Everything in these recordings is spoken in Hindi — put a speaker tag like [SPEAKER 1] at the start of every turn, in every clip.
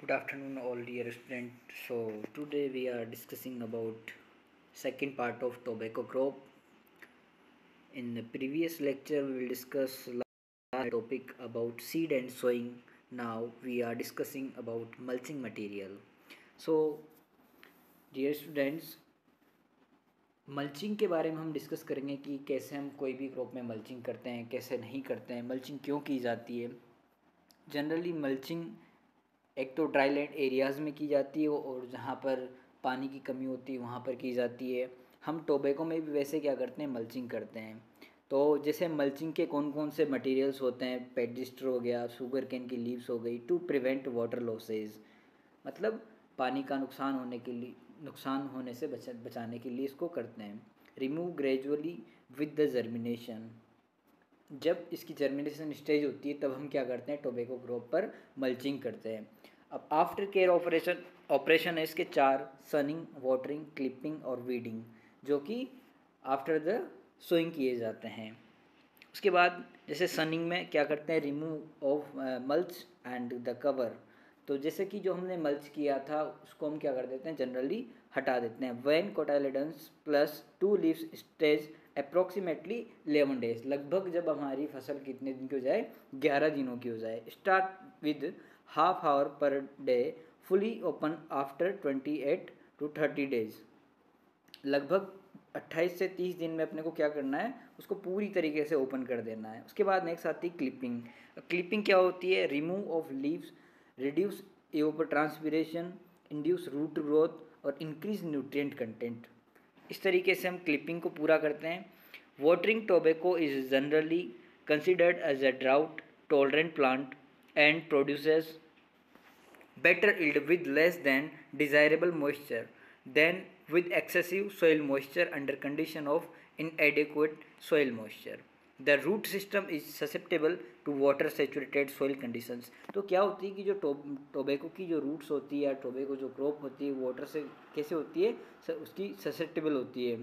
[SPEAKER 1] Good afternoon, all dear students. So today we are discussing about second part of tobacco crop. In the previous lecture, we will discuss last topic about seed and sowing. Now we are discussing about mulching material. So, dear students, mulching के बारे में हम डिस्कस करेंगे कि कैसे हम कोई भी क्रॉप में मल्चिंग करते हैं, कैसे नहीं करते हैं, मल्चिंग क्यों की जाती है। जनरली मल्चिंग एक तो ड्राई लैंड एरियाज़ में की जाती है और जहाँ पर पानी की कमी होती है वहाँ पर की जाती है। हम टोबैको में भी वैसे क्या करते हैं, मल्चिंग करते हैं। तो जैसे मल्चिंग के कौन कौन से मटेरियल्स होते हैं, पेडिस्टर हो गया, शुगर केन की लीव्स हो गई, टू प्रिवेंट वाटर लॉसेज, मतलब पानी का नुकसान होने से बचाने के लिए इसको करते हैं। Remove gradually with the germination, जब इसकी जर्मिनेशन स्टेज होती है तब हम क्या करते हैं, टोबैको क्रॉप पर मल्चिंग करते हैं। अब आफ्टर केयर ऑपरेशन है इसके चार: सनिंग, वाटरिंग, क्लिपिंग और वीडिंग, जो कि आफ्टर द सोइंग किए जाते हैं। उसके बाद जैसे सनिंग में क्या करते हैं, remove of mulch and the cover. तो जैसे कि जो हमने मल्च किया था उसको हम क्या कर देते हैं, जनरली हटा देते हैं। When cotyledons plus 2 leaves stage approximately 11 days, लगभग जब हमारी फसल कितने दिन की हो जाए, 11 दिनों की हो जाए। Start with half hour per day, fully open after 28 to 30 days. लगभग 28 से 30 दिन में अपने को क्या करना है, उसको पूरी तरीके से ओपन कर देना है। उसके बाद नेक्स्ट आती है क्लिपिंग। क्लिपिंग क्या होती है, remove of leaves, reduce evapotranspiration, induce root growth और इंक्रीज न्यूट्रिएंट कंटेंट। इस तरीके से हम क्लिपिंग को पूरा करते हैं। Watering tobacco is generally considered as a drought tolerant plant and produces better yield with less than desirable moisture than with excessive soil moisture under condition of inadequate soil moisture. The root system is susceptible to water saturated soil conditions. तो क्या होती है कि जो टोबैको की जो रूट्स होती है या टोबैको जो क्रॉप होती है वाटर से कैसे होती है, उसकी ससेप्टेबल होती है।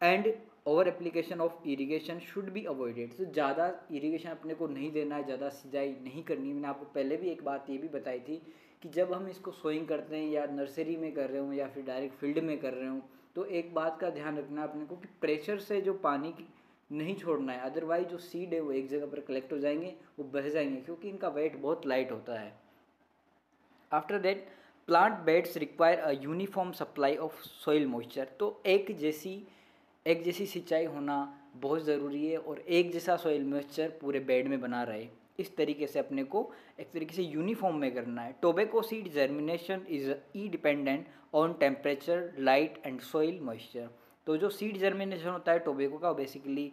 [SPEAKER 1] And over application of irrigation should be avoided. तो ज़्यादा इरीगेशन अपने को नहीं देना है, ज़्यादा सिंचाई नहीं करनी। मैंने आपको पहले भी एक बात ये भी बताई थी कि जब हम इसको सोइंग करते हैं या नर्सरी में कर रहे हो या फिर डायरेक्ट फील्ड में कर रहे हो, तो एक बात का ध्यान रखना अपने को कि प्रेशर से जो पानी नहीं छोड़ना है, अदरवाइज जो सीड है वो एक जगह पर कलेक्ट हो जाएंगे, वो बह जाएंगे, क्योंकि इनका वेट बहुत लाइट होता है। After that plant beds require a uniform supply of soil moisture. तो एक जैसी सिंचाई होना बहुत ज़रूरी है और एक जैसा सॉइल मॉइस्चर पूरे बेड में बना रहे, इस तरीके से अपने को एक तरीके से यूनिफॉर्म में करना है। Tobacco seed germination is E dependent on temperature, light and soil moisture. तो जो सीड जर्मिनेशन होता है टोबैको का, बेसिकली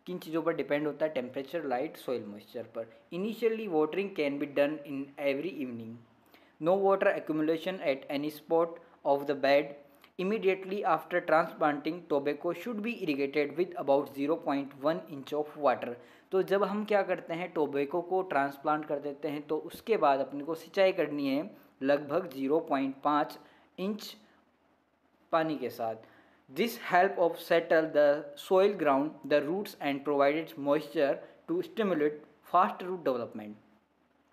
[SPEAKER 1] किन चीज़ों पर डिपेंड होता है, टेम्परेचर, लाइट, सॉइल मॉइस्चर पर। Initially watering can be done in every evening. No water accumulation at any spot of the bed. Immediately after transplanting, tobacco should be irrigated with about 0.1 inch of water. तो जब हम क्या करते हैं, टोबैको को ट्रांसप्लांट कर देते हैं तो उसके बाद अपने को सिंचाई करनी है लगभग 0.5 इंच पानी के साथ। This help of settle the soil ground the roots and provided moisture to stimulate fast root development.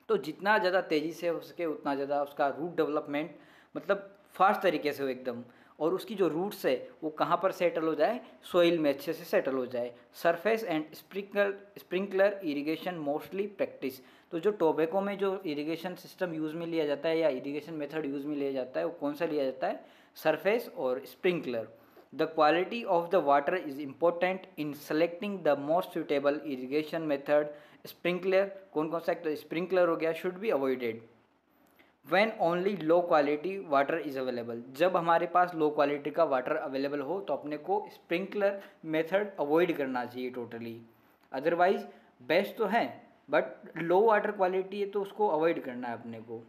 [SPEAKER 1] तो जितना ज़्यादा तेज़ी से हो सके उतना ज़्यादा उसका रूट डेवलपमेंट, मतलब फास्ट तरीके से हो एकदम, और उसकी जो रूट्स है वो कहाँ पर सेटल हो जाए, सोइल में अच्छे से सेटल हो जाए। Surface and sprinkler irrigation mostly practice. तो जो टोबैको में जो इरिगेशन सिस्टम यूज़ में लिया जाता है या इरिगेशन मेथड यूज़ में लिया जाता है वो कौन सा लिया जाता है, सरफेस और sprinkler. The quality of the water is important in selecting the most suitable irrigation method. Sprinkler कौन कौन सा, तो स्प्रिंकलर हो गया, should be avoided when only low quality water is available. जब हमारे पास लो क्वालिटी का वाटर अवेलेबल हो तो अपने को स्प्रिंकलर मेथड अवॉइड करना चाहिए टोटली। अदरवाइज बेस्ट तो है बट लो वाटर क्वालिटी है तो उसको अवॉइड करना है अपने को।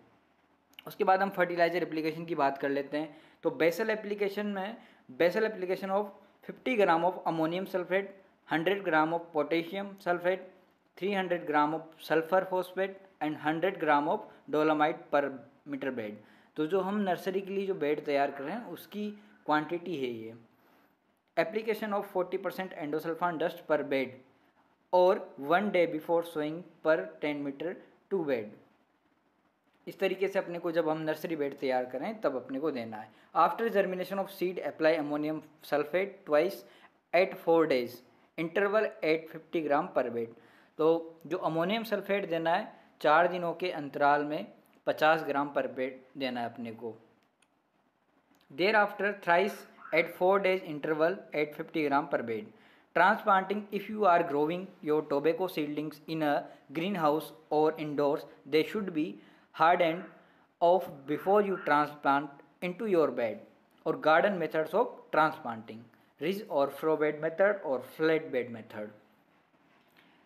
[SPEAKER 1] उसके बाद हम फर्टिलाइजर एप्लीकेशन की बात कर लेते हैं। तो basal application of 50 gram of ammonium sulphate, 100 gram of potassium sulphate, 300 gram of sulphur phosphate and 100 gram of dolomite पर मीटर बेड। तो जो हम नर्सरी के लिए जो बेड तैयार कर रहे हैं उसकी क्वांटिटी है ये। एप्लीकेशन ऑफ 40% एंडोसल्फान डस्ट पर बेड और 1 day बिफोर सोइंग पर 10 मीटर टू बेड। इस तरीके से अपने को जब हम नर्सरी बेड तैयार करें तब अपने को देना है। After germination of seed apply ammonium sulphate twice at 4 days, interval at 50 gram पर बेड। तो जो अमोनियम सल्फेट देना है 4 दिनों के अंतराल में 50 ग्राम पर बेड देना है अपने को। There after thrice at 4 days interval at 50 gram per bed. Transplanting: if you are growing your tobacco seedlings in a greenhouse or indoors, they should be hardened off before you transplant into your bed. Or garden methods of transplanting: ridge or furrow bed method और flat bed method।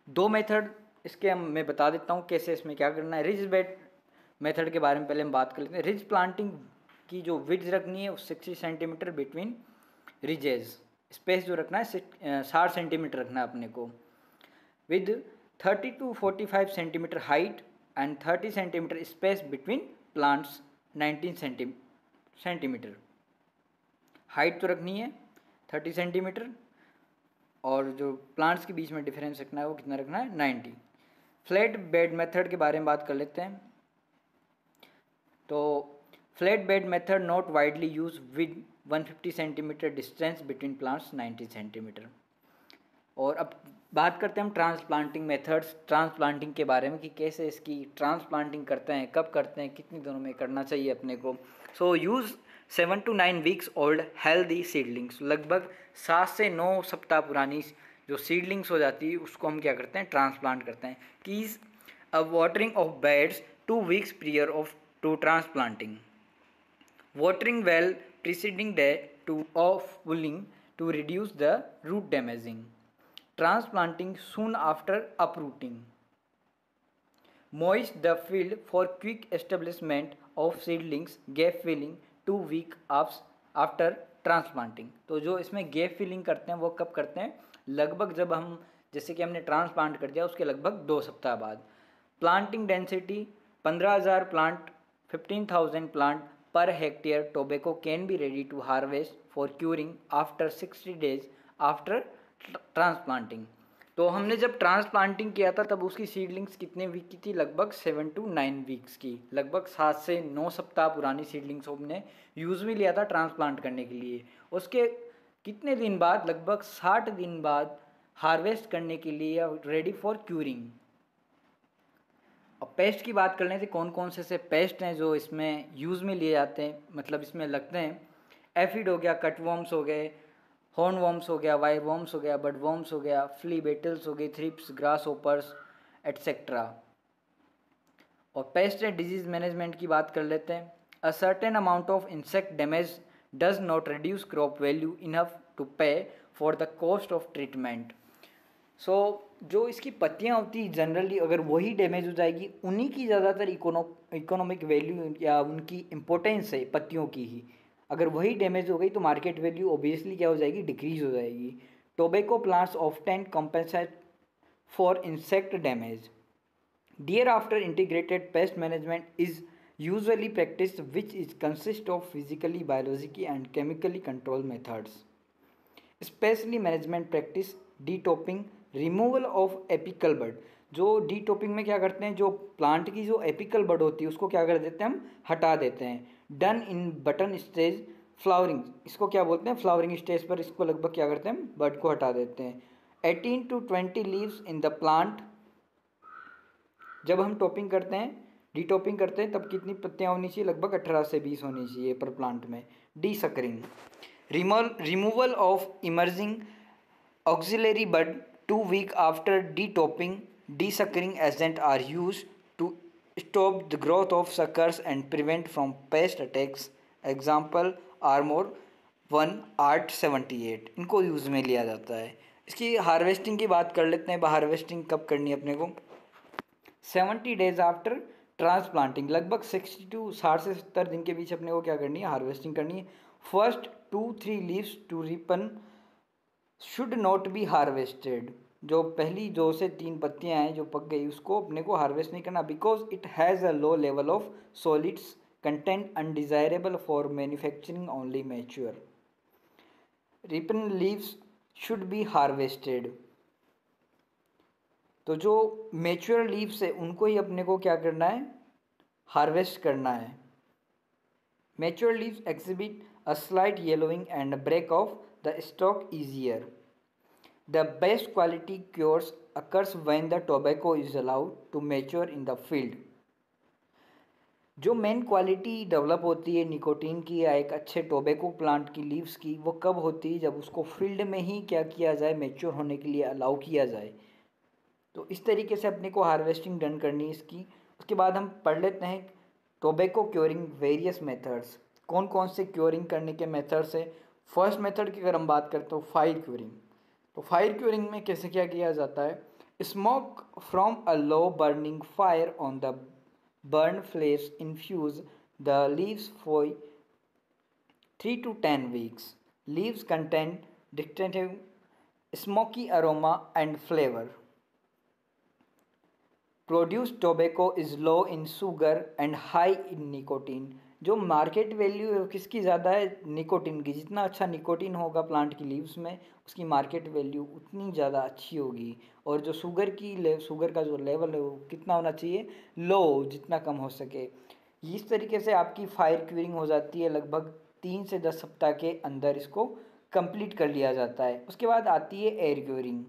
[SPEAKER 1] दो मेथड इसके मैं बता देता हूँ कैसे इसमें क्या करना है। रिज बेड मेथड के बारे में पहले हम बात कर लेते हैं। रिज प्लांटिंग की जो विड्थ रखनी है वो 60 सेंटीमीटर बिटवीन रिजेज, स्पेस जो रखना है 60 सेंटीमीटर रखना है अपने को, with 30 to 45 centimetre height and 30 centimetre space between plants. 19 centimetre height तो रखनी है 30 सेंटीमीटर और जो प्लांट्स के बीच में डिफरेंस रखना है वो कितना रखना है 90। फ्लैट बेड मेथड के बारे में बात कर लेते हैं। तो flat bed method not widely use with 150 centimetre distance between plants 90 centimetre. और अब बात करते हैं हम ट्रांसप्लांटिंग मेथड्स, ट्रांसप्लांटिंग के बारे में कि कैसे इसकी ट्रांसप्लांटिंग करते हैं, कब करते हैं, कितनी दिनों में करना चाहिए अपने को। So use 7 to 9 weeks old healthy seedlings, लगभग 7 से 9 सप्ताह पुरानी जो सीडलिंग्स हो जाती है उसको हम क्या करते हैं ट्रांसप्लांट करते हैं। Keys a watering of beds 2 weeks prior of to transplanting, watering well preceding day to of pulling to reduce the root damaging, transplanting soon after uprooting, moist the field for quick establishment of seedlings, gap filling 2 week after transplanting। तो जो इसमें गैप फिलिंग करते हैं वो कब करते हैं, लगभग जब हम जैसे कि हमने ट्रांसप्लांट कर दिया उसके लगभग 2 सप्ताह बाद। Planting density 15,000 plant 15,000 plant per hectare tobacco can be ready to harvest for curing after 60 days after transplanting। तो हमने जब ट्रांसप्लांटिंग किया था तब उसकी सीडलिंग्स कितने वीक की थी, लगभग 7 to 9 वीक्स की, लगभग 7 से 9 सप्ताह पुरानी सीडलिंग्स हमने यूज़ में लिया था ट्रांसप्लांट करने के लिए। उसके कितने दिन बाद, लगभग 60 दिन बाद हार्वेस्ट करने के लिए रेडी फॉर क्यूरिंग। अब पेस्ट की बात कर लें तो कौन कौन से पेस्ट हैं जो इसमें यूज़ में लिए जाते हैं, मतलब इसमें लगते हैं। एफिड हो गया, कटवर्म्स हो गए, हॉर्न वर्म्स हो गया, वायर वर्म्स हो गया, बड वर्म्स हो गया, फ्ली बेटल्स हो गए, थ्रिप्स, ग्रास होपर्स एट्सेट्रा। और पेस्ट एंड डिजीज मैनेजमेंट की बात कर लेते हैं। A certain amount of insect damage does not reduce crop value enough to pay for the cost of treatment. So जो इसकी पत्तियाँ होती हैं जनरली अगर वही डैमेज हो जाएगी, उन्हीं की ज़्यादातर इकोनॉमिक वैल्यू या उनकी इम्पोर्टेंस है पत्तियों की ही, अगर वही डैमेज हो गई तो मार्केट वैल्यू ऑब्वियसली क्या हो जाएगी, डिक्रीज हो जाएगी। Tobacco plants often compensate for insect damage. Thereafter integrated pest management is usually practice which is consist of physically, biologically and chemically control methods. Specially management practice detopping, removal of apical bud. जो डीटॉपिंग में क्या करते हैं, जो प्लांट की जो एपिकल बड होती है उसको क्या कर देते हैं हम, हटा देते हैं। Done in button stage flowering, इसको क्या बोलते हैं, फ्लावरिंग स्टेज पर इसको लगभग क्या करते हैं, बड को हटा देते हैं। 18 to 20 leaves in the plant, जब हम टॉपिंग करते हैं, डीटॉपिंग करते हैं तब कितनी पत्तियाँ होनी चाहिए, लगभग 18 से 20 होनी चाहिए पर प्लांट में। Desuckering, removal of emerging auxiliary bud 2 weeks after detopping. Desuckering agent are used to stop the growth of suckers and prevent from pest attacks. Example Armor 1 Art 78, इनको यूज़ में लिया जाता है। इसकी हार्वेस्टिंग की बात कर लेते हैं। हार्वेस्टिंग कब करनी है अपने को, 70 डेज आफ्टर ट्रांसप्लांटिंग, लगभग 60 to 70 दिन के बीच अपने को क्या करनी है, हार्वेस्टिंग करनी है। First 2-3 leaves to ripen should not be harvested, जो पहली 2 से 3 पत्तियां हैं जो पक गई उसको अपने को हार्वेस्ट नहीं करना, because it has a low level of solids content undesirable for manufacturing only mature. Ripon leaves should be harvested, तो जो मैच्योर लीव्स है उनको ही अपने को क्या करना है, हार्वेस्ट करना है। Mature leaves exhibit a slight yellowing and break off the stalk easier. The best quality cures occurs when the tobacco is allowed to mature in the field. जो मेन क्वालिटी डेवलप होती है निकोटीन की या एक अच्छे टोबैको प्लांट की लीव्स की, वो कब होती है? जब उसको फील्ड में ही क्या किया जाए, मैच्योर होने के लिए अलाउ किया जाए। तो इस तरीके से अपने को हार्वेस्टिंग डन करनी है इसकी। उसके बाद हम पढ़ लेते हैं टोबैको क्योरिंग वेरियस मेथड्स। कौन कौन से क्योरिंग करने के मेथड्स है। फर्स्ट मेथड की अगर हम बात करते हो फायर क्योरिंग, तो फायर क्योरिंग में कैसे क्या किया जाता है? Smoke from a low burning fire on the burn flames infuse the leaves for 3 to 10 weeks. Leaves contain distinctive smoky aroma and flavor. Produced tobacco is low in sugar and high in nicotine. जो मार्केट वैल्यू है किसकी ज़्यादा है? निकोटिन की। जितना अच्छा निकोटिन होगा प्लांट की लीव्स में, उसकी मार्केट वैल्यू उतनी ज़्यादा अच्छी होगी। और जो शुगर का जो लेवल है वो कितना होना चाहिए? लो, जितना कम हो सके। इस तरीके से आपकी फायर क्यूरिंग हो जाती है। लगभग 3 से 10 सप्ताह के अंदर इसको कंप्लीट कर लिया जाता है। उसके बाद आती है एयर क्यूरिंग।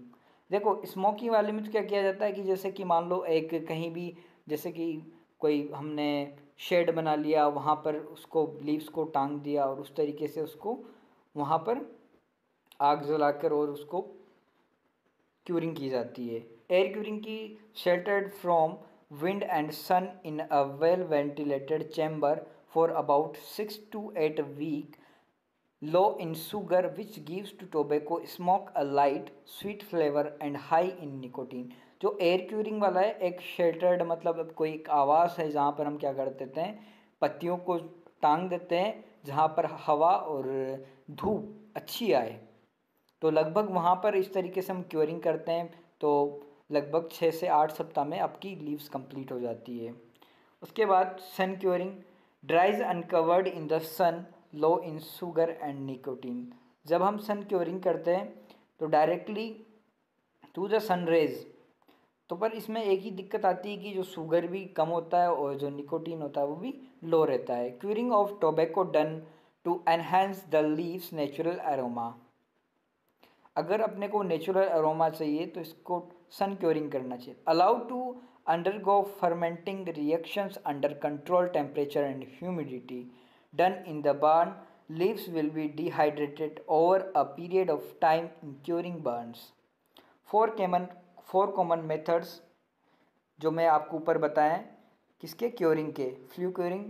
[SPEAKER 1] देखो स्मोकी वाले में तो क्या किया जाता है कि जैसे कि मान लो एक कहीं भी, जैसे कि कोई हमने शेड बना लिया, वहाँ पर उसको लीव्स को टांग दिया और उस तरीके से उसको वहाँ पर आग जलाकर और उसको क्यूरिंग की जाती है। एयर क्यूरिंग की sheltered from wind and sun in a well ventilated chamber for about 6 to 8 weeks. Low in sugar which gives to tobacco smoke a light sweet flavor and high in nicotine. जो एयर क्यूरिंग वाला है एक शेल्टर्ड, मतलब अब कोई एक आवास है जहाँ पर हम क्या कर देते हैं, पत्तियों को टांग देते हैं जहाँ पर हवा और धूप अच्छी आए। तो लगभग वहाँ पर इस तरीके से हम क्योरिंग करते हैं। तो लगभग 6 से 8 सप्ताह में आपकी लीव्स कंप्लीट हो जाती है। उसके बाद sun curing dries uncovered in the sun low in sugar and nicotine. जब हम सन क्योरिंग करते हैं तो directly to the sun rays, तो पर इसमें एक ही दिक्कत आती है कि जो शुगर भी कम होता है और जो निकोटीन होता है वो भी लो रहता है। Curing of tobacco done to enhance the leaves natural aroma. अगर अपने को नेचुरल अरोमा चाहिए तो इसको सन क्योरिंग करना चाहिए। Allow to undergo fermenting reactions under control temperature and humidity done in the barn. Leaves will be dehydrated over a period of time in curing burns. Four common methods जो मैं आपको ऊपर बताएं किसके क्योरिंग के, flu curing,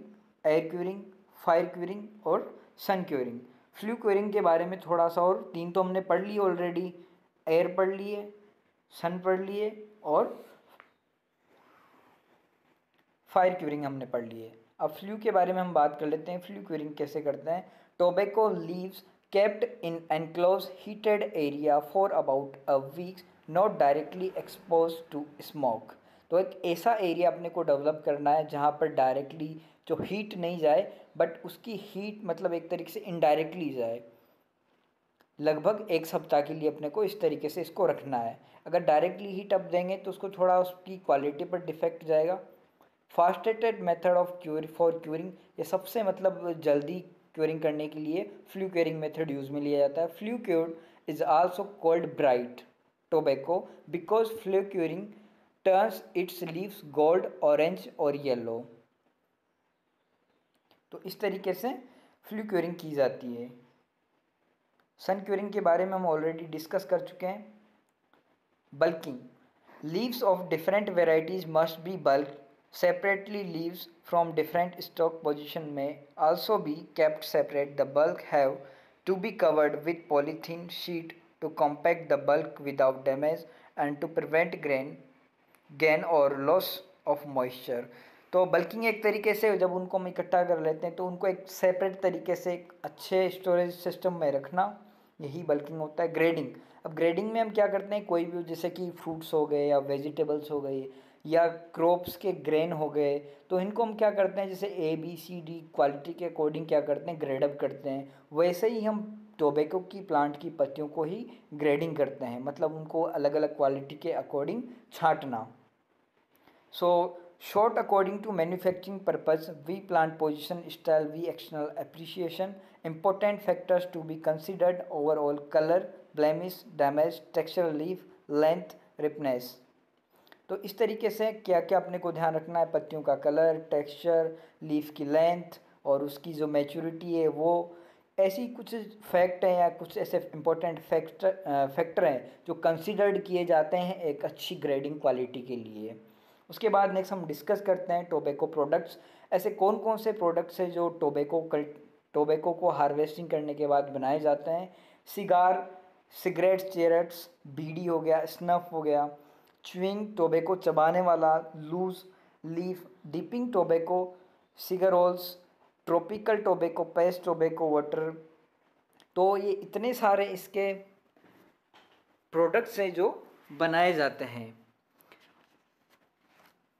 [SPEAKER 1] air curing, fire curing और सन क्योरिंग। फ्लू क्योरिंग के बारे में थोड़ा सा और, 3 तो हमने पढ़ लिए ऑलरेडी, एयर पढ़ लिए, सन पढ़ लिए और फायर क्यूरिंग हमने पढ़ लिए। अब फ्लू के बारे में हम बात कर लेते हैं। फ्लू क्यूरिंग कैसे करते हैं? Tobacco leaves kept in enclose heated area for about a week not directly expose to smoke. तो एक ऐसा एरिया अपने को डेवलप करना है जहाँ पर डायरेक्टली जो हीट नहीं जाए, बट उसकी हीट मतलब एक तरीके से इनडायरेक्टली जाए। लगभग 1 सप्ताह के लिए अपने को इस तरीके से इसको रखना है। अगर डायरेक्टली हीट अप देंगे तो उसको थोड़ा उसकी क्वालिटी पर डिफेक्ट जाएगा। फास्टेटेड मेथड ऑफ फॉर क्यूरिंग, ये सबसे मतलब जल्दी क्यूरिंग करने के लिए फ्लू क्यूरिंग मेथड यूज में लिया जाता है। Flu cured is also called bright tobacco because flu curing turns it's leaves gold, orange और येलो। तो इस तरीके से फ्लू क्यूरिंग की जाती है। सन क्यूरिंग के बारे में हम ऑलरेडी डिस्कस कर चुके हैं। Bulking, leaves of different varieties must be bulk separately. Leaves from different stock position may also be kept separate. The bulk have to be covered with polythene sheet to compact the bulk without damage and to prevent gain or loss of moisture. तो बल्किंग एक तरीके से जब उनको हम इकट्ठा कर लेते हैं तो उनको एक सेपरेट तरीके से एक अच्छे स्टोरेज सिस्टम में रखना, यही बल्किंग होता है। ग्रेडिंग, अब ग्रेडिंग में हम क्या करते हैं, कोई भी जैसे कि फ्रूट्स हो गए या वेजिटेबल्स हो गई या क्रॉप्स के ग्रेन हो गए, तो इनको हम क्या करते हैं जैसे ABCD क्वालिटी के अकॉर्डिंग क्या करते हैं, ग्रेड अप करते हैं। वैसे ही हम टोबैको की प्लांट की पत्तियों को ही ग्रेडिंग करते हैं, मतलब उनको अलग अलग क्वालिटी के अकॉर्डिंग छांटना। सो Short according to manufacturing purpose, we plant position, style, we external appreciation. Important factors to be considered: overall color, blemish, damage, texture, leaf, length, ripeness. तो इस तरीके से क्या क्या अपने को ध्यान रखना है: पत्तियों का कलर, टेक्सचर, लीफ की लेंथ और उसकी जो मैच्योरिटी है वो। ऐसी कुछ फैक्ट हैं या कुछ ऐसे इंपॉर्टेंट फैक्टर हैं जो कंसिडर्ड किए जाते हैं एक अच्छी ग्रेडिंग क्वालिटी के लिए। उसके बाद नेक्स्ट हम डिस्कस करते हैं टोबैको प्रोडक्ट्स। ऐसे कौन कौन से प्रोडक्ट्स हैं जो टोबैको को हार्वेस्टिंग करने के बाद बनाए जाते हैं: सिगार, सिगरेट्स, चेरट्स, बीड़ी हो गया, स्नफ हो गया, च्युइंग टोबैको चबाने वाला, loose leaf, dipping tobacco, cigarillos, tropical tobacco, paste tobacco, water. तो ये इतने सारे इसके प्रोडक्ट्स हैं जो बनाए जाते हैं।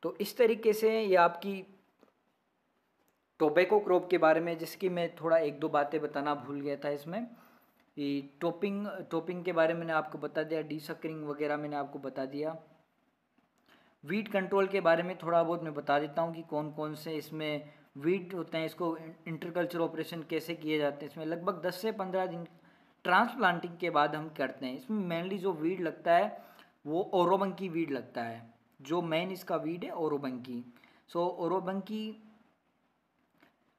[SPEAKER 1] तो इस तरीके से ये आपकी टोबैको क्रॉप के बारे में, जिसकी मैं थोड़ा एक दो बातें बताना भूल गया था इसमें। ये टोपिंग के बारे में मैंने आपको बता दिया, डीसकरिंग वगैरह मैंने आपको बता दिया। वीड कंट्रोल के बारे में थोड़ा बहुत मैं बता देता हूँ कि कौन कौन से इसमें वीड होते हैं, इसको इंटरकल्चर ऑपरेशन कैसे किए जाते हैं। इसमें लगभग 10 से 15 दिन ट्रांसप्लांटिंग के बाद हम करते हैं। इसमें मेनली जो वीड लगता है वो ओरोबंकी वीड लगता है। जो मेन इसका वीड है ओरोबंकी। सो ओरोबंकी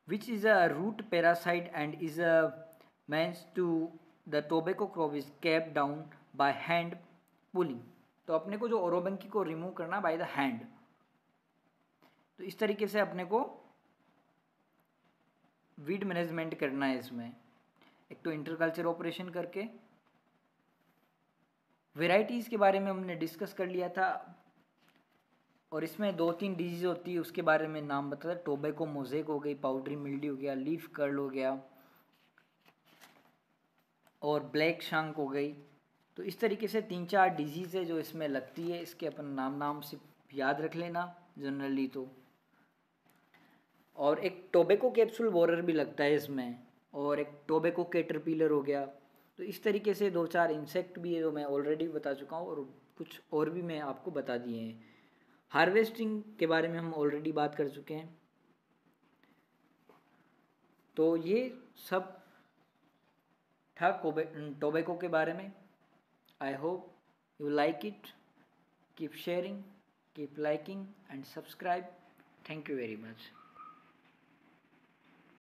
[SPEAKER 1] which is a root parasite and is a means to the tobacco crop is kept down by hand pulling। तो अपने को जो ओरोबंकी को रिमूव करना बाय द हैंड। तो इस तरीके से अपने को वीड मैनेजमेंट करना है इसमें। एक तो इंटरकल्चर ऑपरेशन करके। वेराइटीज़ के बारे में हमने डिस्कस कर लिया था और इसमें 2-3 डिजीज होती है उसके बारे में नाम बता था। टोबैको मोज़ेक हो गई, पाउडरी मिल्ड्यू हो गया, लीफ कर्ल हो गया और ब्लैक शंक हो गई। तो इस तरीके से 3-4 डिजीज़ है जो इसमें लगती है। इसके अपन नाम से याद रख लेना जनरली तो। और एक टोबैको कैप्सूल बोरर भी लगता है इसमें, और एक टोबैको कैटरपिलर हो गया। तो इस तरीके से 2-4 इंसेक्ट भी है जो मैं ऑलरेडी बता चुका हूँ और कुछ और भी मैं आपको बता दिए हैं। हार्वेस्टिंग के बारे में हम ऑलरेडी बात कर चुके हैं। तो ये सब था टोबैको के बारे में। I hope you like it. Keep sharing, keep liking and subscribe. Thank you very much.